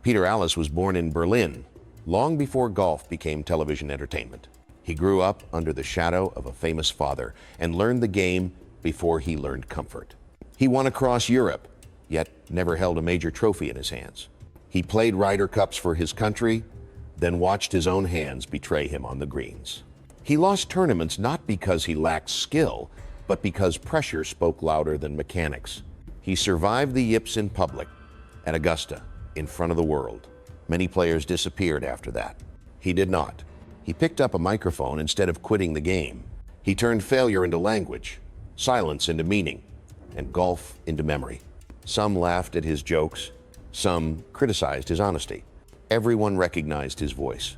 Peter Alliss was born in Berlin, long before golf became television entertainment. He grew up under the shadow of a famous father and learned the game before he learned comfort. He won across Europe, yet never held a major trophy in his hands. He played Ryder Cups for his country, then watched his own hands betray him on the greens. He lost tournaments not because he lacked skill, but because pressure spoke louder than mechanics. He survived the yips in public, at Augusta, in front of the world. Many players disappeared after that. He did not. He picked up a microphone instead of quitting the game. He turned failure into language, silence into meaning, and golf into memory. Some laughed at his jokes, some criticized his honesty. Everyone recognized his voice.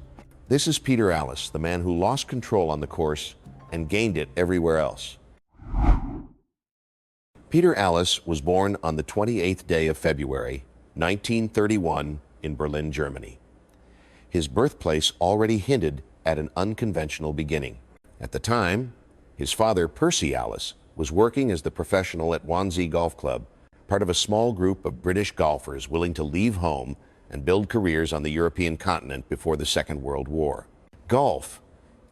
This is Peter Alliss, the man who lost control on the course and gained it everywhere else. Peter Alliss was born on the 28th day of February, 1931, in Berlin, Germany. His birthplace already hinted at an unconventional beginning. At the time, his father, Percy Alliss, was working as the professional at Wannsee Golf Club, part of a small group of British golfers willing to leave home and build careers on the European continent before the Second World War. Golf,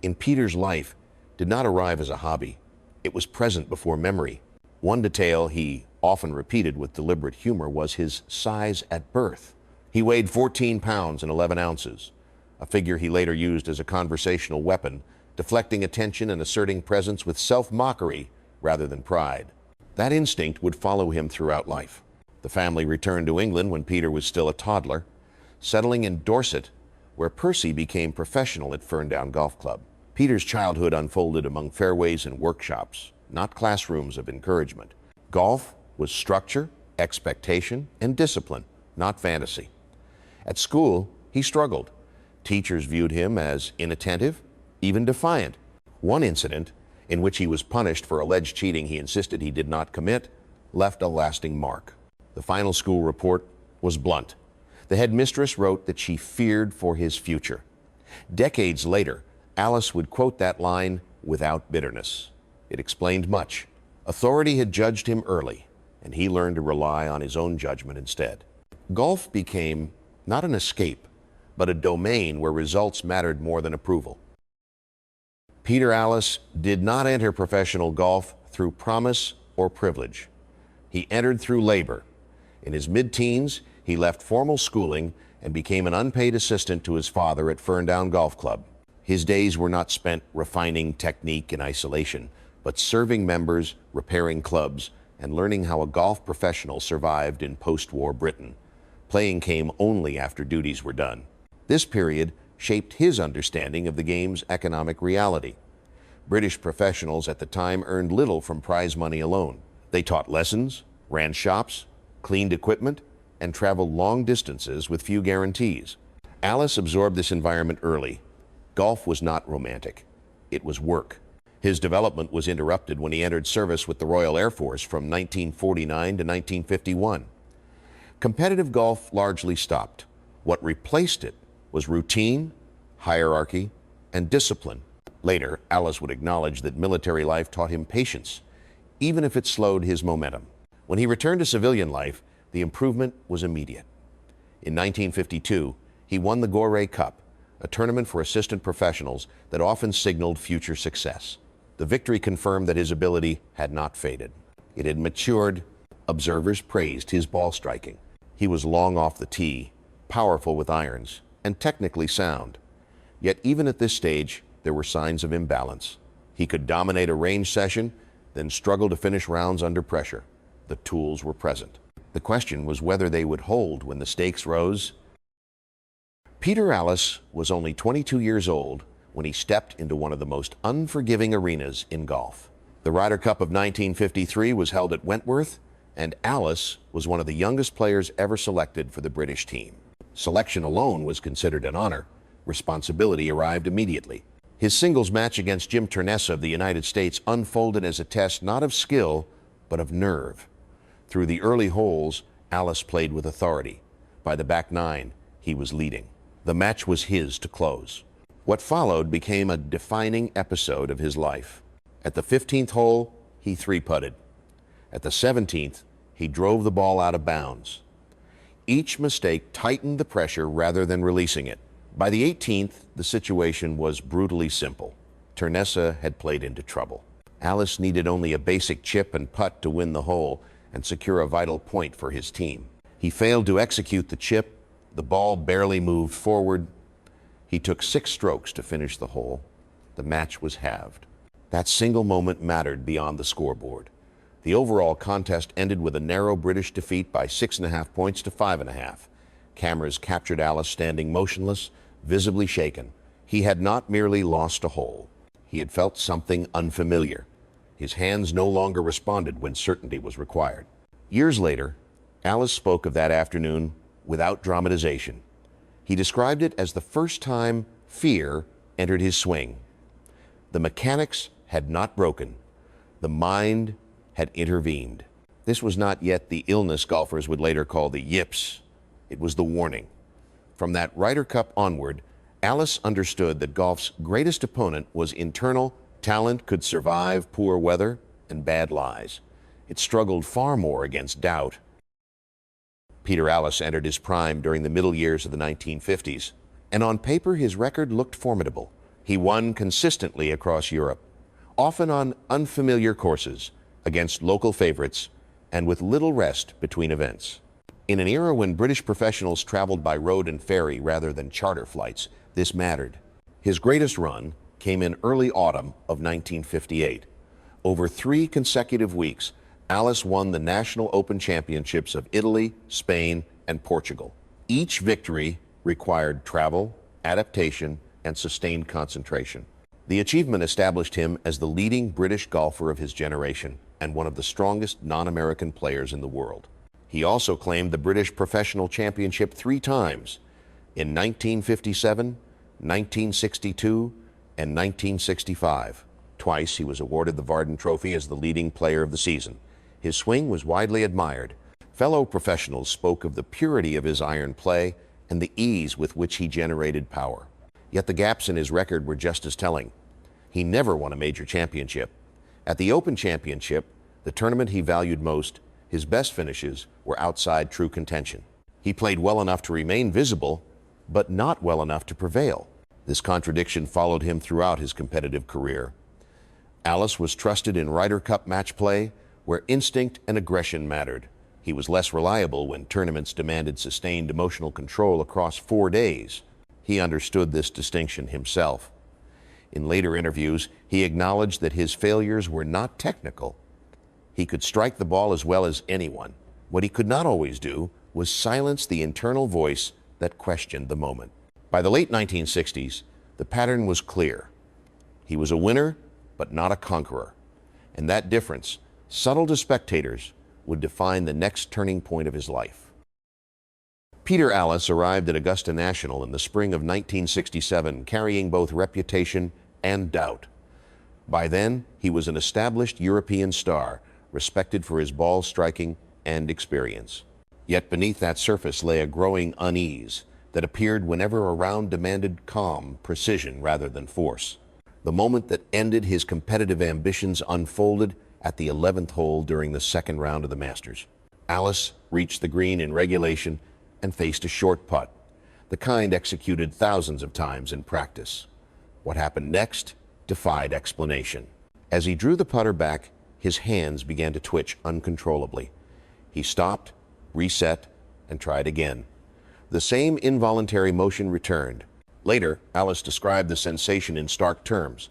in Peter's life, did not arrive as a hobby. It was present before memory. One detail he often repeated with deliberate humor was his size at birth. He weighed 14 pounds and 11 ounces, a figure he later used as a conversational weapon, deflecting attention and asserting presence with self-mockery rather than pride. That instinct would follow him throughout life. The family returned to England when Peter was still a toddler, settling in Dorset, where Percy became professional at Ferndown Golf Club. Peter's childhood unfolded among fairways and workshops, not classrooms of encouragement. Golf was structure, expectation, and discipline, not fantasy. At school, he struggled. Teachers viewed him as inattentive, even defiant. One incident, in which he was punished for alleged cheating he insisted he did not commit, left a lasting mark. The final school report was blunt. The headmistress wrote that she feared for his future. Decades later, Alliss would quote that line without bitterness. It explained much. Authority had judged him early, and he learned to rely on his own judgment instead. Golf became not an escape, but a domain where results mattered more than approval. Peter Alliss did not enter professional golf through promise or privilege. He entered through labor. In his mid-teens, he left formal schooling and became an unpaid assistant to his father at Ferndown Golf Club. His days were not spent refining technique in isolation, but serving members, repairing clubs, and learning how a golf professional survived in post-war Britain. Playing came only after duties were done. This period shaped his understanding of the game's economic reality. British professionals at the time earned little from prize money alone. They taught lessons, ran shops, cleaned equipment, and traveled long distances with few guarantees. Alliss absorbed this environment early. Golf was not romantic. It was work. His development was interrupted when he entered service with the Royal Air Force from 1949 to 1951. Competitive golf largely stopped. What replaced it was routine, hierarchy, and discipline. Later, Alliss would acknowledge that military life taught him patience, even if it slowed his momentum. When he returned to civilian life, the improvement was immediate. In 1952, he won the Ryder Cup, a tournament for assistant professionals that often signaled future success. The victory confirmed that his ability had not faded. It had matured. Observers praised his ball striking. He was long off the tee, powerful with irons, and technically sound. Yet even at this stage, there were signs of imbalance. He could dominate a range session, then struggle to finish rounds under pressure. The tools were present. The question was whether they would hold when the stakes rose. Peter Alliss was only 22 years old when he stepped into one of the most unforgiving arenas in golf. The Ryder Cup of 1953 was held at Wentworth, and Alliss was one of the youngest players ever selected for the British team. Selection alone was considered an honor. Responsibility arrived immediately. His singles match against Jim Turnessa of the United States unfolded as a test not of skill, but of nerve. Through the early holes, Alliss played with authority. By the back nine, he was leading. The match was his to close. What followed became a defining episode of his life. At the 15th hole, he three-putted. At the 17th, he drove the ball out of bounds. Each mistake tightened the pressure rather than releasing it. By the 18th, the situation was brutally simple. Ternessa had played into trouble. Alliss needed only a basic chip and putt to win the hole and secure a vital point for his team. He failed to execute the chip. The ball barely moved forward. He took 6 strokes to finish the hole. The match was halved. That single moment mattered beyond the scoreboard. The overall contest ended with a narrow British defeat by 6.5 points to 5.5. Cameras captured Alliss standing motionless, visibly shaken. He had not merely lost a hole. He had felt something unfamiliar. His hands no longer responded when certainty was required. Years later, Alliss spoke of that afternoon without dramatization. He described it as the first time fear entered his swing. The mechanics had not broken. The mind had intervened. This was not yet the illness golfers would later call the yips. It was the warning. From that Ryder Cup onward, Alliss understood that golf's greatest opponent was internal. Talent could survive poor weather and bad lies. It struggled far more against doubt. Peter Alliss entered his prime during the middle years of the 1950s, and on paper his record looked formidable. He won consistently across Europe, often on unfamiliar courses, against local favorites, and with little rest between events. In an era when British professionals traveled by road and ferry rather than charter flights, this mattered. His greatest run came in early autumn of 1958. Over 3 consecutive weeks, Alliss won the National Open Championships of Italy, Spain, and Portugal. Each victory required travel, adaptation, and sustained concentration. The achievement established him as the leading British golfer of his generation and one of the strongest non-American players in the world. He also claimed the British Professional Championship 3 times, in 1957, 1962, and 1965. Twice he was awarded the Varden Trophy as the leading player of the season. His swing was widely admired. Fellow professionals spoke of the purity of his iron play and the ease with which he generated power. Yet the gaps in his record were just as telling. He never won a major championship. At the Open Championship, the tournament he valued most, his best finishes were outside true contention. He played well enough to remain visible, but not well enough to prevail. This contradiction followed him throughout his competitive career. Alliss was trusted in Ryder Cup match play, where instinct and aggression mattered. He was less reliable when tournaments demanded sustained emotional control across 4 days. He understood this distinction himself. In later interviews, he acknowledged that his failures were not technical. He could strike the ball as well as anyone. What he could not always do was silence the internal voice that questioned the moment. By the late 1960s, the pattern was clear. He was a winner, but not a conqueror. And that difference, subtle to spectators, would define the next turning point of his life. Peter Alliss arrived at Augusta National in the spring of 1967, carrying both reputation and doubt. By then, he was an established European star, respected for his ball striking and experience. Yet beneath that surface lay a growing unease that appeared whenever a round demanded calm, precision rather than force. The moment that ended his competitive ambitions unfolded at the 11th hole during the second round of the Masters. Alliss reached the green in regulation and faced a short putt, the kind executed thousands of times in practice. What happened next defied explanation. As he drew the putter back, his hands began to twitch uncontrollably. He stopped, reset, and tried again. The same involuntary motion returned. Later, Alliss described the sensation in stark terms.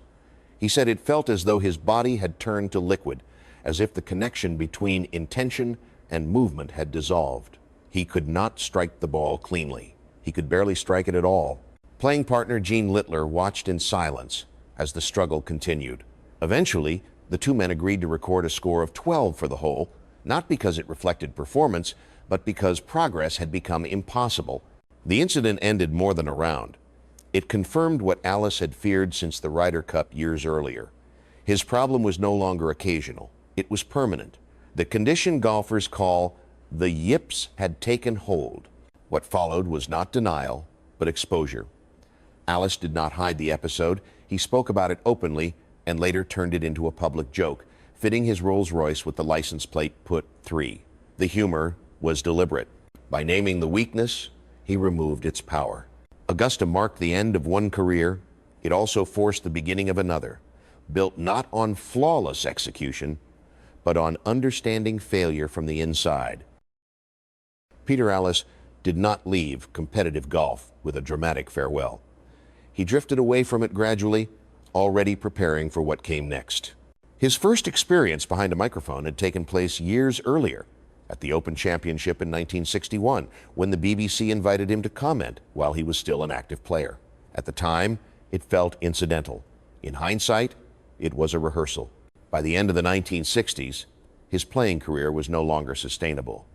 He said it felt as though his body had turned to liquid, as if the connection between intention and movement had dissolved. He could not strike the ball cleanly. He could barely strike it at all. Playing partner Gene Littler watched in silence as the struggle continued. Eventually, the two men agreed to record a score of 12 for the hole, not because it reflected performance, but because progress had become impossible. The incident ended more than a round. It confirmed what Alliss had feared since the Ryder Cup years earlier. His problem was no longer occasional. It was permanent. The condition golfers call the yips had taken hold. What followed was not denial, but exposure. Alliss did not hide the episode. He spoke about it openly and later turned it into a public joke, fitting his Rolls-Royce with the license plate put 3. The humor was deliberate. By naming the weakness, he removed its power. Augusta marked the end of one career. It also forced the beginning of another, built not on flawless execution, but on understanding failure from the inside. Peter Alliss did not leave competitive golf with a dramatic farewell. He drifted away from it gradually, already preparing for what came next. His first experience behind a microphone had taken place years earlier, at the Open Championship in 1961, when the BBC invited him to comment while he was still an active player. At the time, it felt incidental. In hindsight, it was a rehearsal. By the end of the 1960s, his playing career was no longer sustainable.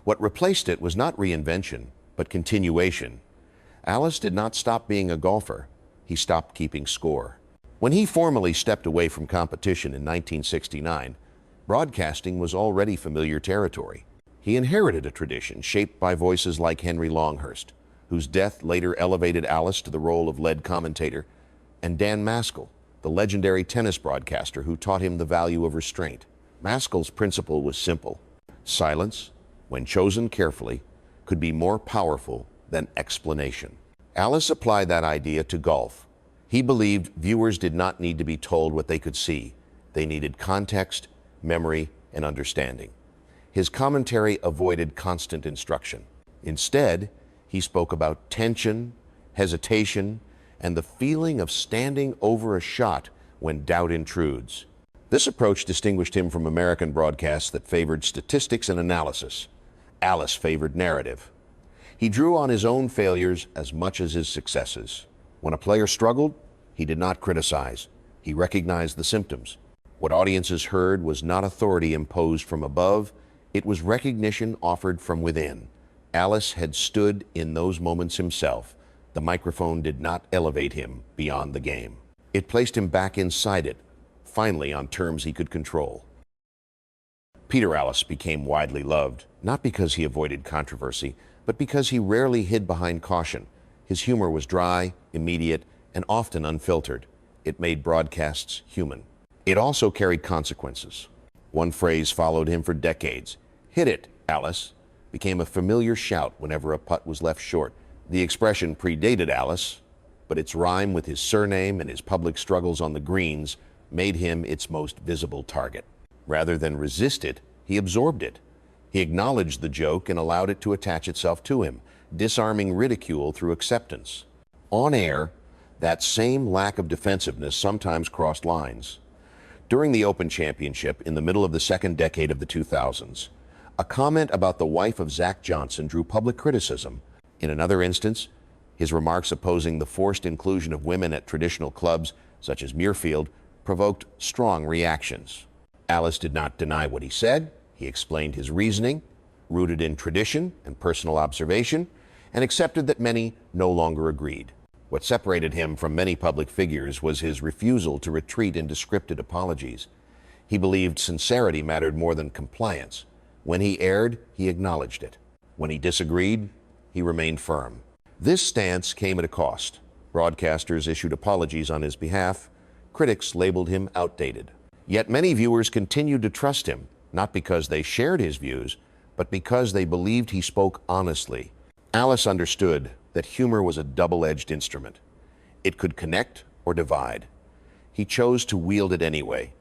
What replaced it was not reinvention, but continuation. Alliss did not stop being a golfer. He stopped keeping score. When he formally stepped away from competition in 1969, broadcasting was already familiar territory. He inherited a tradition shaped by voices like Henry Longhurst, whose death later elevated Alliss to the role of lead commentator, and Dan Maskell, the legendary tennis broadcaster who taught him the value of restraint. Maskell's principle was simple. Silence, when chosen carefully, could be more powerful than explanation. Alliss applied that idea to golf. He believed viewers did not need to be told what they could see. They needed context, memory, and understanding. His commentary avoided constant instruction. Instead, he spoke about tension, hesitation, and the feeling of standing over a shot when doubt intrudes. This approach distinguished him from American broadcasts that favored statistics and analysis. Alliss favored narrative. He drew on his own failures as much as his successes. When a player struggled, he did not criticize. He recognized the symptoms. What audiences heard was not authority imposed from above, it was recognition offered from within. Alliss had stood in those moments himself. The microphone did not elevate him beyond the game. It placed him back inside it, finally on terms he could control. Peter Alliss became widely loved, not because he avoided controversy, but because he rarely hid behind caution. His humor was dry, immediate, and often unfiltered. It made broadcasts human. It also carried consequences. One phrase followed him for decades. "Hit it, Alliss," became a familiar shout whenever a putt was left short. The expression predated Alliss, but its rhyme with his surname and his public struggles on the greens made him its most visible target. Rather than resist it, he absorbed it. He acknowledged the joke and allowed it to attach itself to him, disarming ridicule through acceptance. On air, that same lack of defensiveness sometimes crossed lines. During the Open Championship in the middle of the second decade of the 2000s, a comment about the wife of Zach Johnson drew public criticism. In another instance, his remarks opposing the forced inclusion of women at traditional clubs, such as Muirfield, provoked strong reactions. Alliss did not deny what he said. He explained his reasoning, rooted in tradition and personal observation, and accepted that many no longer agreed. What separated him from many public figures was his refusal to retreat into scripted apologies. He believed sincerity mattered more than compliance. When he erred, he acknowledged it. When he disagreed, he remained firm. This stance came at a cost. Broadcasters issued apologies on his behalf. Critics labeled him outdated. Yet many viewers continued to trust him, not because they shared his views, but because they believed he spoke honestly. Alliss understood that humor was a double-edged instrument. It could connect or divide. He chose to wield it anyway,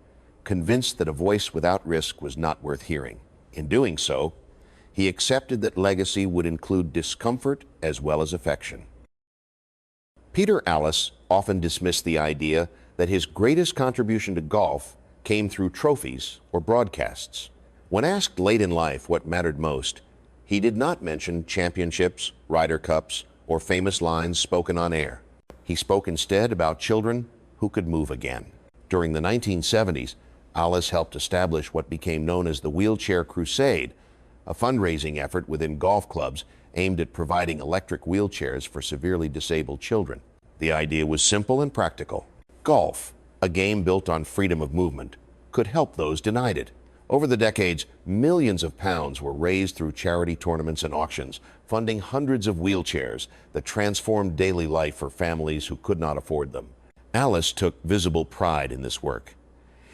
convinced that a voice without risk was not worth hearing. In doing so, he accepted that legacy would include discomfort as well as affection. Peter Alliss often dismissed the idea that his greatest contribution to golf came through trophies or broadcasts. When asked late in life what mattered most, he did not mention championships, Ryder Cups, or famous lines spoken on air. He spoke instead about children who could move again. During the 1970s, Alliss helped establish what became known as the Wheelchair Crusade, a fundraising effort within golf clubs aimed at providing electric wheelchairs for severely disabled children. The idea was simple and practical. Golf, a game built on freedom of movement, could help those denied it. Over the decades, millions of pounds were raised through charity tournaments and auctions, funding hundreds of wheelchairs that transformed daily life for families who could not afford them. Alliss took visible pride in this work.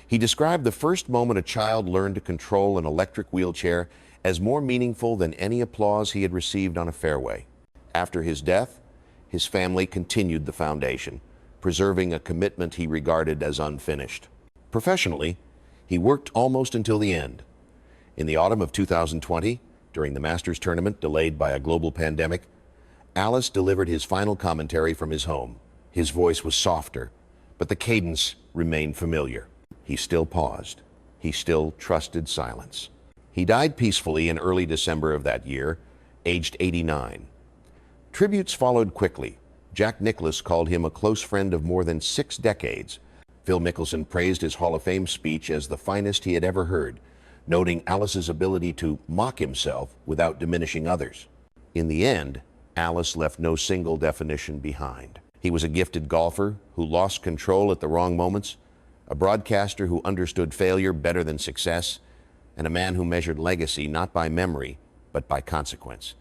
He described the first moment a child learned to control an electric wheelchair as more meaningful than any applause he had received on a fairway. After his death, his family continued the foundation, preserving a commitment he regarded as unfinished. Professionally, he worked almost until the end. In the autumn of 2020, during the Masters tournament delayed by a global pandemic, Alliss delivered his final commentary from his home. His voice was softer, but the cadence remained familiar. He still paused. He still trusted silence. He died peacefully in early December of that year, aged 89. Tributes followed quickly. Jack Nicklaus called him a close friend of more than 6 decades. Phil Mickelson praised his Hall of Fame speech as the finest he had ever heard, noting Alliss's ability to mock himself without diminishing others. In the end, Alliss left no single definition behind. He was a gifted golfer who lost control at the wrong moments, a broadcaster who understood failure better than success, and a man who measured legacy not by memory, but by consequence.